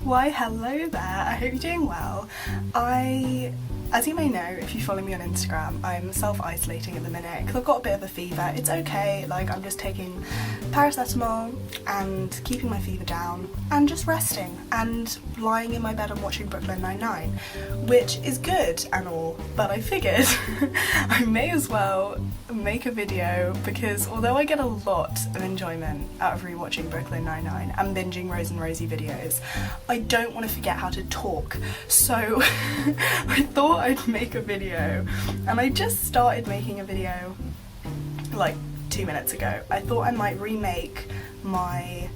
Why hello there, I hope you're doing well. As you may know, if you follow me on Instagram, I'm self-isolating at the minute because I've got a bit of a fever. It's okay, like I'm just taking paracetamol and keeping my fever down and just resting and lying in my bed and watching Brooklyn Nine-Nine, which is good and all, but I figured I may as well make a video because although I get a lot of enjoyment out of rewatching Brooklyn Nine-Nine and binging Rose and Rosie videos, I don't want to forget how to talk. So I thought I'd make a video, and I just started making a video like 2 minutes ago. I thought I might remake my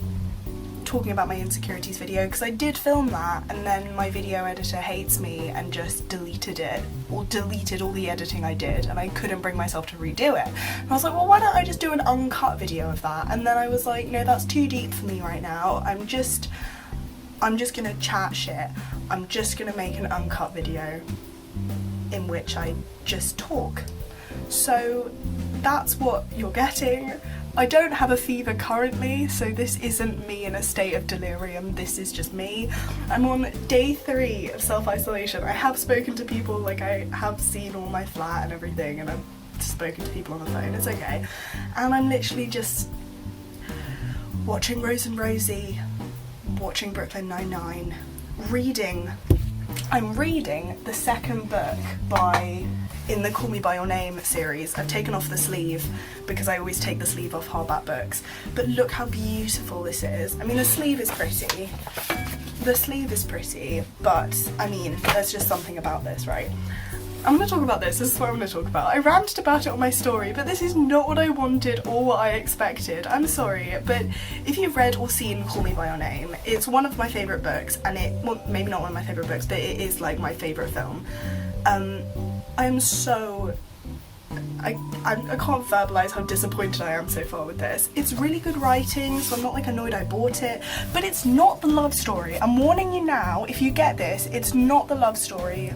talking about my insecurities video because I did film that and then my video editor hates me and just deleted it, or deleted all the editing I did, and I couldn't bring myself to redo it. And I was like, well, why don't I just do an uncut video of that? And then I was like, no, that's too deep for me right now. I'm just gonna chat shit. I'm just gonna make an uncut video in which I just talk. So that's what you're getting. I don't have a fever currently, so this isn't me in a state of delirium, this is just me. I'm on day 3 of self-isolation. I have spoken to people, like I have seen all my flat and everything, and I've spoken to people on the phone, it's okay. And I'm literally just watching Rose and Rosie, watching Brooklyn Nine-Nine, reading. I'm reading the second book in the Call Me By Your Name series. I've taken off the sleeve because I always take the sleeve off hardback books, but look how beautiful this is. I mean, the sleeve is pretty, but I mean, there's just something about this, right? I'm going to talk about this is what I'm going to talk about. I ranted about it on my story, but this is not what I wanted or what I expected. I'm sorry, but if you've read or seen Call Me By Your Name, it's one of my favourite books, and well, maybe not one of my favourite books, but it is like my favourite film. I can't verbalise how disappointed I am so far with this. It's really good writing, so I'm not like annoyed I bought it, but it's not the love story. I'm warning you now, if you get this, it's not the love story.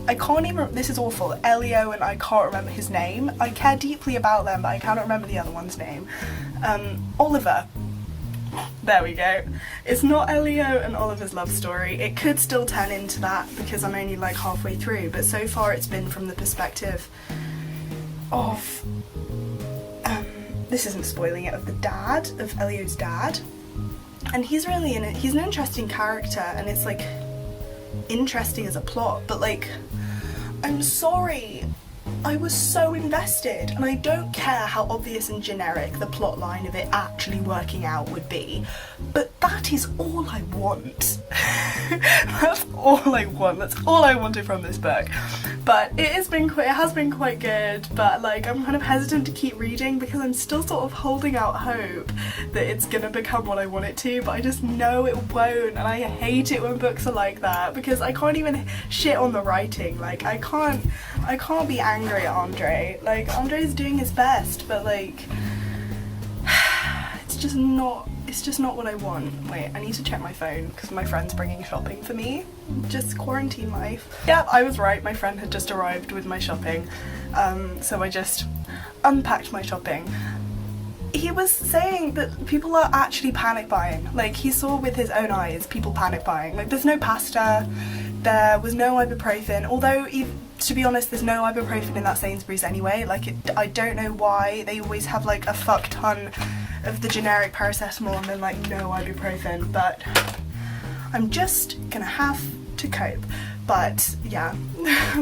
I can't even, this is awful, Elio, and I can't remember his name. I care deeply about them, but I cannot remember the other one's name. Oliver. There we go. It's not Elio and Oliver's love story. It could still turn into that because I'm only like halfway through, but so far it's been from the perspective of, this isn't spoiling it, of the dad, of Elio's dad. And he's really he's an interesting character, and it's like interesting as a plot, but like, I'm sorry, I was so invested, and I don't care how obvious and generic the plot line of it actually working out would be, but that is all I want. That's all I want, that's all I wanted from this book. But it has been quite good, but like I'm kind of hesitant to keep reading because I'm still sort of holding out hope that it's gonna become what I want it to, but I just know it won't, and I hate it when books are like that because I can't even shit on the writing. Like I can't be angry at Andre. Like Andre's doing his best, but like it's just not what I want. Wait, I need to check my phone because my friend's bringing shopping for me. Just quarantine life. Yeah, I was right, my friend had just arrived with my shopping, so I just unpacked my shopping. He was saying that people are actually panic buying. Like he saw with his own eyes people panic buying. Like there's no pasta, there was no ibuprofen, although to be honest there's no ibuprofen in that Sainsbury's anyway. Like I don't know why they always have like a fuck ton of the generic paracetamol and then like no ibuprofen, but I'm just gonna have to cope. But yeah,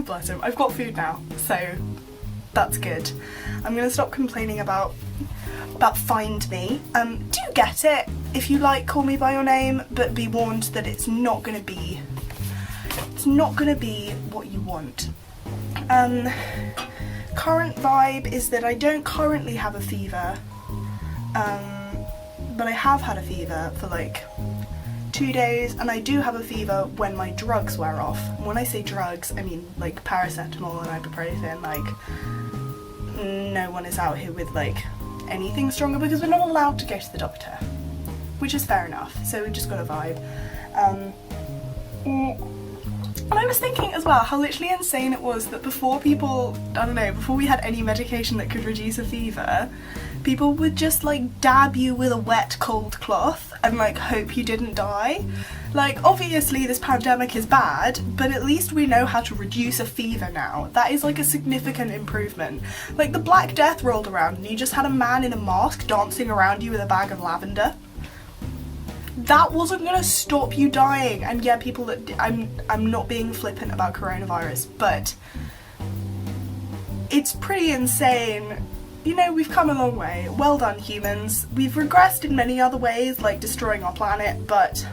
bless him, I've got food now, so that's good. I'm gonna stop complaining about Find Me. Do get it if you like Call Me By Your Name, but be warned that it's not gonna be what you want. Current vibe is that I don't currently have a fever, but I have had a fever for like 2 days, and I do have a fever when my drugs wear off. And when I say drugs, I mean like paracetamol and ibuprofen. Like no one is out here with like anything stronger because we're not allowed to go to the doctor, which is fair enough, so we've just got a vibe. And I was thinking as well how literally insane it was that before we had any medication that could reduce a fever, people would just like dab you with a wet cold cloth and like hope you didn't die. Like, obviously this pandemic is bad, but at least we know how to reduce a fever now. That is like a significant improvement. Like, the Black Death rolled around and you just had a man in a mask dancing around you with a bag of lavender. That wasn't gonna stop you dying. And yeah, people that I'm not being flippant about coronavirus, but it's pretty insane. You know, we've come a long way. Well done, humans. We've regressed in many other ways, like destroying our planet, but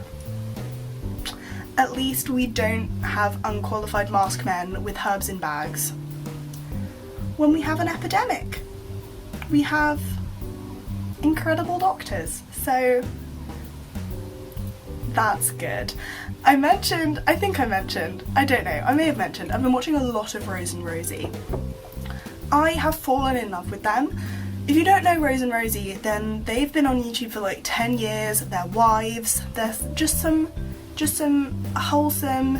at least we don't have unqualified mask men with herbs in bags. When we have an epidemic, we have incredible doctors. So that's good. I don't know, I may have mentioned, I've been watching a lot of Rose and Rosie. I have fallen in love with them. If you don't know Rose and Rosie, then they've been on YouTube for like 10 years, they're wives, they're just some wholesome,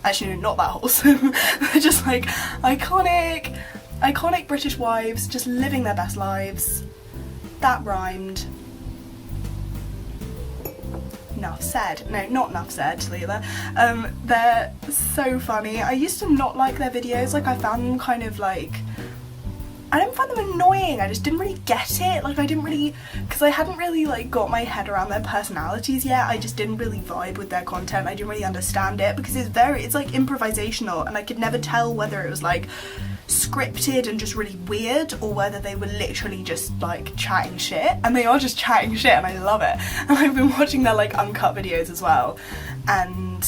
actually no, not that wholesome, they're just like iconic British wives, just living their best lives. That rhymed. Enough said. No, not enough said, Leela. They're so funny. I used to not like their videos, like I found them kind of like, I didn't find them annoying, I just didn't really get it, like I didn't really, because I hadn't really like got my head around their personalities yet, I just didn't really vibe with their content, I didn't really understand it, because it's like improvisational, and I could never tell whether it was like scripted and just really weird, or whether they were literally just like chatting shit, and they are just chatting shit and I love it, and I've been watching their like uncut videos as well, and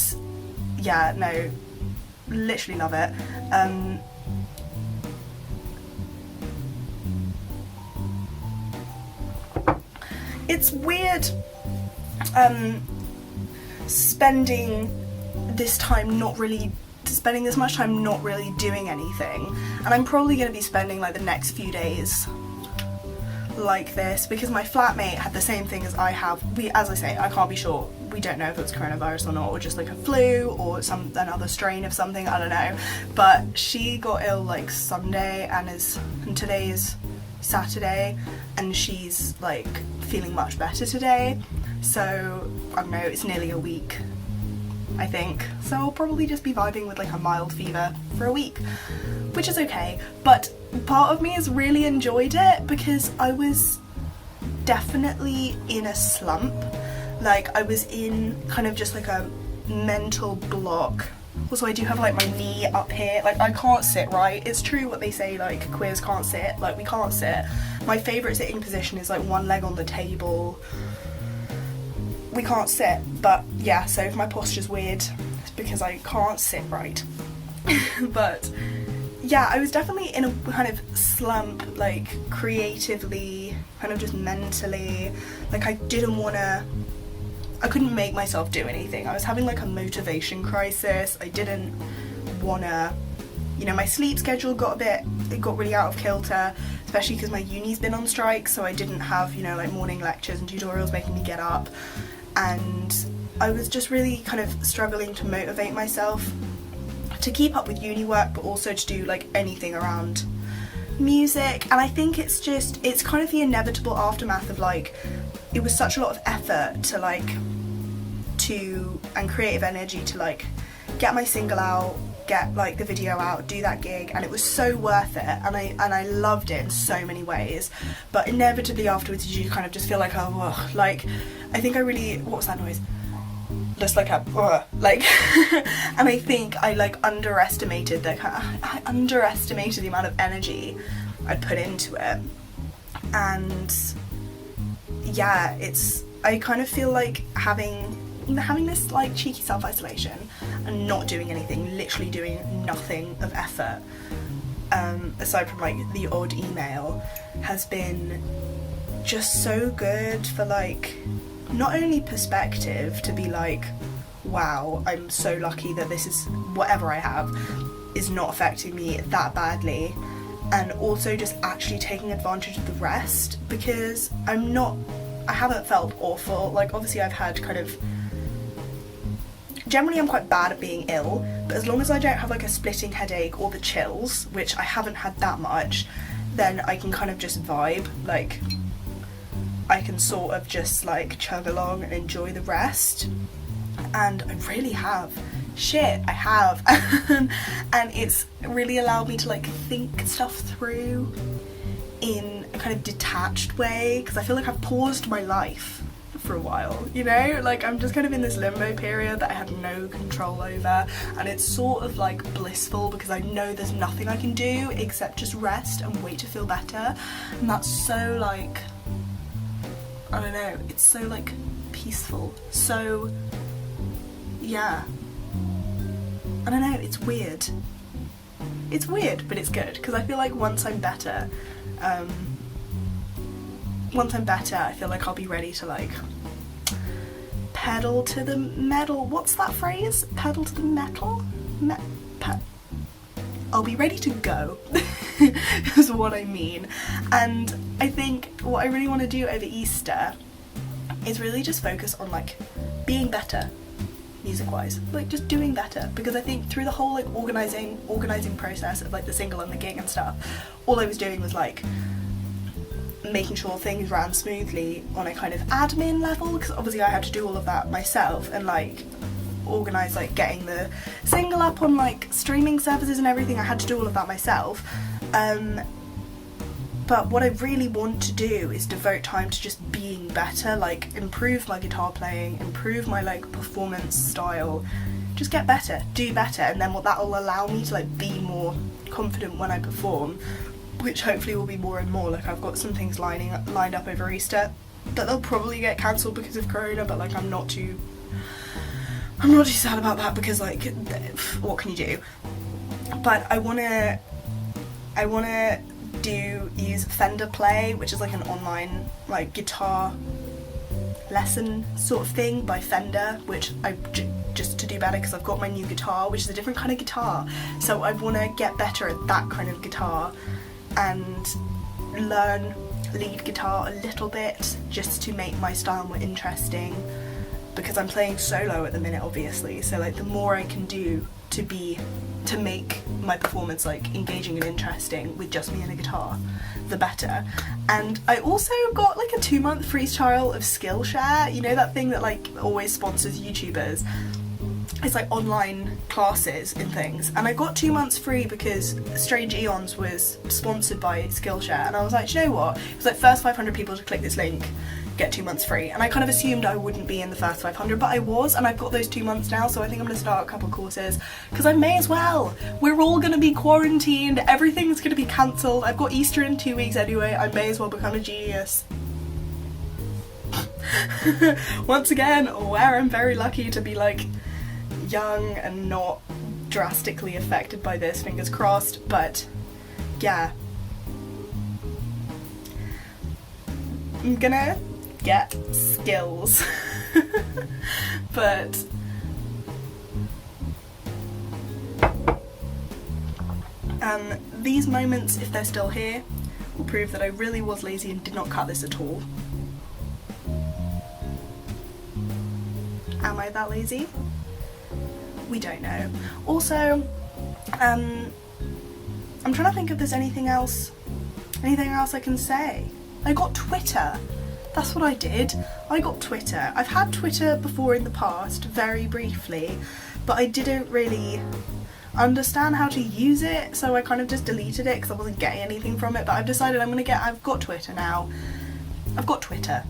yeah, no, literally love it. It's weird spending this much time not really doing anything, and I'm probably going to be spending like the next few days like this, because my flatmate had the same thing as I have. As I say, I can't be sure, we don't know if it's coronavirus or not, or just like a flu or another strain of something, I don't know, but she got ill like Sunday, and today's Saturday, and she's like feeling much better today, so I don't know, it's nearly a week I think, so I'll probably just be vibing with like a mild fever for a week, which is okay, but part of me has really enjoyed it because I was definitely in a slump, like I was in kind of just like a mental block. Also, I do have like my knee up here, like I can't sit right. It's true what they say, like queers can't sit, like we can't sit. My favourite sitting position is like one leg on the table. We can't sit, but yeah, so if my posture's weird, it's because I can't sit right. But yeah, I was definitely in a kind of slump, like creatively, kind of just mentally, like I couldn't make myself do anything. I was having like a motivation crisis. I didn't wanna, you know, my sleep schedule got really out of kilter, especially because my uni's been on strike, so I didn't have, you know, like morning lectures and tutorials making me get up, and I was just really kind of struggling to motivate myself to keep up with uni work, but also to do like anything around music. And I think it's kind of the inevitable aftermath of like, it was such a lot of effort and creative energy to like get my single out, get like the video out, do that gig, and it was so worth it, and I loved it in so many ways, but inevitably afterwards you kind of just feel like, oh, ugh, like I think what was that noise? Just like a like and I think I like underestimated the amount of energy I'd put into it, and yeah, I kind of feel like having this like cheeky self-isolation and not doing anything, literally doing nothing of effort, aside from like the odd email, has been just so good for like not only perspective, to be like, wow, I'm so lucky that this is, whatever I have is not affecting me that badly, and also just actually taking advantage of the rest, because I haven't felt awful. Like obviously I've had kind of, generally I'm quite bad at being ill, but as long as I don't have like a splitting headache or the chills, which I haven't had that much, then I can kind of just vibe, like I can sort of just like chug along and enjoy the rest. and I really have. Shit, I have. And it's really allowed me to like think stuff through in a kind of detached way, because I feel like I've paused my life for a while, you know, like I'm just kind of in this limbo period that I had no control over, and it's sort of like blissful because I know there's nothing I can do except just rest and wait to feel better, and that's so like, I don't know, it's so like peaceful, so yeah, I don't know, it's weird, but it's good, because I feel like once I'm better, I feel like I'll be ready to like pedal to the metal. What's that phrase? Pedal to the metal? I'll be ready to go is what I mean. And I think what I really want to do over Easter is really just focus on like being better music wise, like just doing better, because I think through the whole like organizing process of like the single and the gig and stuff, all I was doing was like making sure things ran smoothly on a kind of admin level, because obviously I had to do all of that myself and like organise like getting the single up on like streaming services and everything. I had to do all of that myself, but what I really want to do is devote time to just being better, like improve my guitar playing, improve my like performance style, just get better, do better, and then what that will allow me to like be more confident when I perform, which hopefully will be more and more. Like I've got some things lined up over Easter that they'll probably get cancelled because of Corona, but like I'm not too sad about that, because like what can you do? But I wanna use Fender Play, which is like an online like guitar lesson sort of thing by Fender, which I just to do better, because I've got my new guitar, which is a different kind of guitar, so I want to get better at that kind of guitar and learn lead guitar a little bit, just to make my style more interesting, because I'm playing solo at the minute obviously, so like the more I can do to make my performance like engaging and interesting with just me and a guitar, the better. And I also got like a 2-month free trial of Skillshare, you know, that thing that like always sponsors YouTubers. It's like online classes and things, and I got 2 months free because Strange Eons was sponsored by Skillshare, and I was like, do you know what, it was like first 500 people to click this link get 2 months free, and I kind of assumed I wouldn't be in the first 500, but I was, and I've got those 2 months now, so I think I'm going to start a couple courses, because I may as well. We're all going to be quarantined, everything's going to be cancelled, I've got Easter in 2 weeks anyway, I may as well become a genius. Once again, where I'm very lucky to be like young and not drastically affected by this, fingers crossed, but yeah. I'm gonna get skills. But these moments, if they're still here, will prove that I really was lazy and did not cut this at all. Am I that lazy? We don't know. Also, I'm trying to think if there's anything else I can say. I got Twitter. That's what I did. I got Twitter. I've had Twitter before in the past, very briefly, but I didn't really understand how to use it, so I kind of just deleted it because I wasn't getting anything from it. But I've decided I've got Twitter now. I've got Twitter,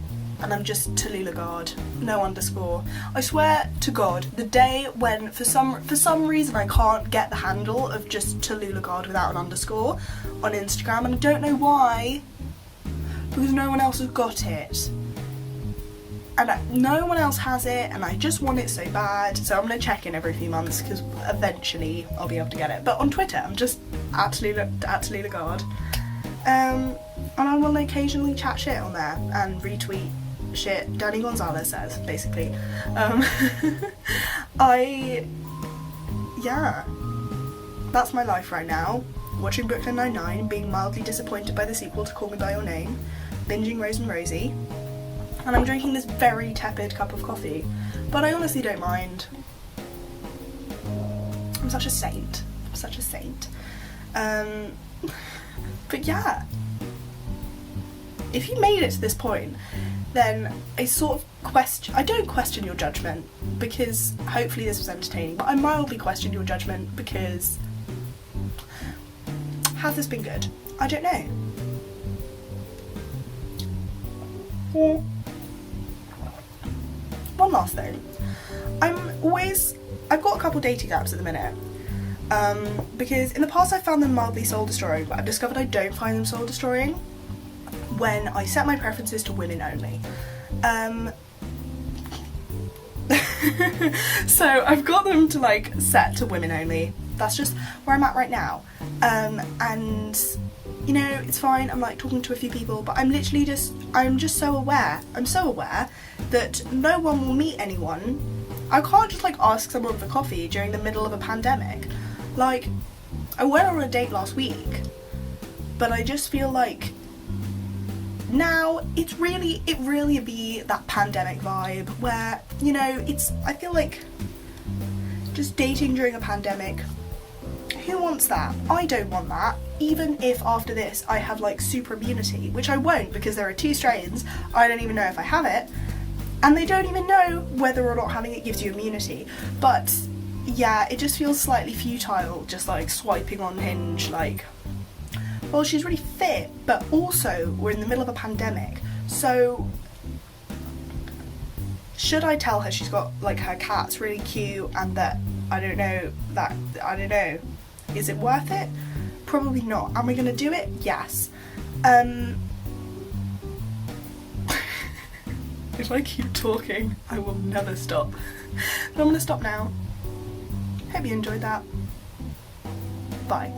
and I'm just Tallulah Guard, no underscore. I swear to God, the day when for some reason I can't get the handle of just Tallulah Guard without an underscore on Instagram, and I don't know why, because no one else has got it. And no one else has it, and I just want it so bad, so I'm going to check in every few months because eventually I'll be able to get it. But on Twitter, I'm just at Tallulah Guard. And I will occasionally chat shit on there and retweet shit Danny Gonzalez says, basically. Yeah, that's my life right now. Watching Brooklyn Nine-Nine, being mildly disappointed by the sequel to Call Me By Your Name, binging Rose and Rosie, and I'm drinking this very tepid cup of coffee, but I honestly don't mind. I'm such a saint. But yeah. if you made it to this point, then I don't question your judgment, because hopefully this was entertaining, but I mildly questioned your judgment because has this been good? I don't know. One last thing. I've got a couple dating apps at the minute. Because in the past I found them mildly soul destroying, but I've discovered I don't find them soul destroying when I set my preferences to women only. So I've got them to like set to women only. That's just where I'm at right now. And you know, it's fine. I'm like talking to a few people, but I'm just so aware. I'm so aware that no one will meet anyone. I can't just like ask someone for coffee during the middle of a pandemic. Like, I went on a date last week, but I just feel like now it really be that pandemic vibe where, you know, I feel like just dating during a pandemic, who wants that? I don't want that, even if after this I have like super immunity, which I won't, because there are 2 strains, I don't even know if I have it, and they don't even know whether or not having it gives you immunity. But yeah, it just feels slightly futile just like swiping on Hinge, like, well, she's really fit, but also we're in the middle of a pandemic, so should I tell her she's got like her cat's really cute and that I don't know, is it worth it? Probably not. Am I gonna do it? Yes. If I keep talking, I will never stop. But I'm gonna stop now. Hope you enjoyed that. Bye.